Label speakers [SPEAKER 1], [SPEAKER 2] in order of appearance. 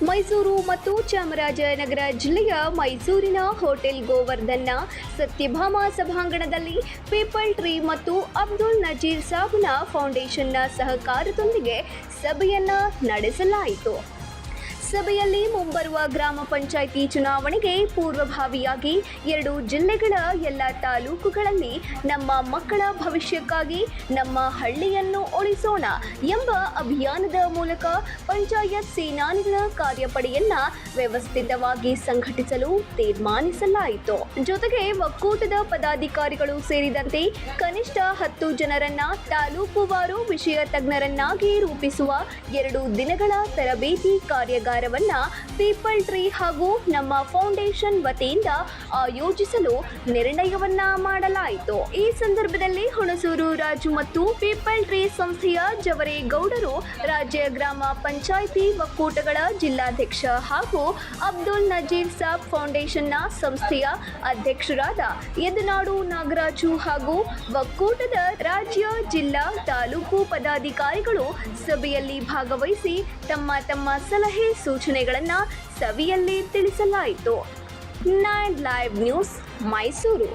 [SPEAKER 1] ಮೈಸೂರು ಮತ್ತು ಚಾಮರಾಜನಗರ ಜಿಲ್ಲೆಯ ಮೈಸೂರಿನ ಹೋಟೆಲ್ ಗೋವರ್ಧನ್ನ ಸತ್ಯಭಾಮ ಸಭಾಂಗಣದಲ್ಲಿ ಪೀಪಲ್ ಟ್ರೀ ಮತ್ತು ಅಬ್ದುಲ್ ನಜೀರ್ ಸಾಬ್ನ ಫೌಂಡೇಶನ್ನ ಸಹಕಾರದೊಂದಿಗೆ ಸಭೆಯನ್ನು ನಡೆಸಲಾಯಿತು. ಸಭೆಯಲ್ಲಿ ಮುಂಬರುವ ಗ್ರಾಮ ಪಂಚಾಯಿತಿ ಚುನಾವಣೆಗೆ ಪೂರ್ವಭಾವಿಯಾಗಿ 2 ಜಿಲ್ಲೆಗಳ ಎಲ್ಲ ತಾಲೂಕುಗಳಲ್ಲಿ ನಮ್ಮ ಮಕ್ಕಳ ಭವಿಷ್ಯಕ್ಕಾಗಿ ನಮ್ಮ ಹಳ್ಳಿಯನ್ನು ಉಳಿಸೋಣ ಎಂಬ ಅಭಿಯಾನದ ಮೂಲಕ ಪಂಚಾಯತ್ ಸೇನಾನಿಗಳ ಕಾರ್ಯಪಡೆಯನ್ನು ವ್ಯವಸ್ಥಿತವಾಗಿ ಸಂಘಟಿಸಲು ತೀರ್ಮಾನಿಸಲಾಯಿತು. ಜೊತೆಗೆ ಒಕ್ಕೂಟದ ಪದಾಧಿಕಾರಿಗಳು ಸೇರಿದಂತೆ ಕನಿಷ್ಠ 10 ಜನರನ್ನ ತಾಲೂಕುವಾರು ವಿಷಯ ತಜ್ಞರನ್ನಾಗಿ ರೂಪಿಸುವ 2 ದಿನಗಳ ತರಬೇತಿ ಕಾರ್ಯಾಗಾರವನ್ನ ಪೀಪಲ್ ಟ್ರೀ ಹಾಗೂ ನಮ್ಮ ಫೌಂಡೇಶನ್ ವತಿಯಿಂದ ಆಯೋಜಿಸಲು ನಿರ್ಣಯವನ್ನ ಮಾಡಲಾಯಿತು. ಈ ಸಂದರ್ಭದಲ್ಲಿ ಹುಣಸೂರು ರಾಜು ಮತ್ತು ಪೀಪಲ್ ಟ್ರೀ ಸಂಸ್ಥೆಯ ಜವರೇಗೌಡರು, ರಾಜ್ಯ ಗ್ರಾಮ ಪಂಚಾಯಿತಿ ಒಕ್ಕೂಟಗಳ ಜಿಲ್ಲಾಧ್ಯಕ್ಷ ಹಾಗೂ ಅಬ್ದುಲ್ ನಜೀರ್ ಸಾಬ್ ಫೌಂಡೇಶನ್ನ ಸಂಸ್ಥೆಯ ಅಧ್ಯಕ್ಷರಾದ ಯದನಾಡು ನಾಗರಾಜು ಹಾಗೂ ಒಕ್ಕೂಟದ ರಾಜ್ಯ, ಜಿಲ್ಲಾ, ತಾಲೂಕು ಪದಾಧಿಕಾರಿಗಳು ಸಭೆಯಲ್ಲಿ ಭಾಗವಹಿಸಿ ತಮ್ಮ ಸಲಹೆ ಸೂಚನೆಗಳನ್ನು ಸಭೆಯಲ್ಲಿ ತಿಳಿಸಲಾಯಿತು. 9 ಲೈವ್ ನ್ಯೂಸ್, ಮೈಸೂರು.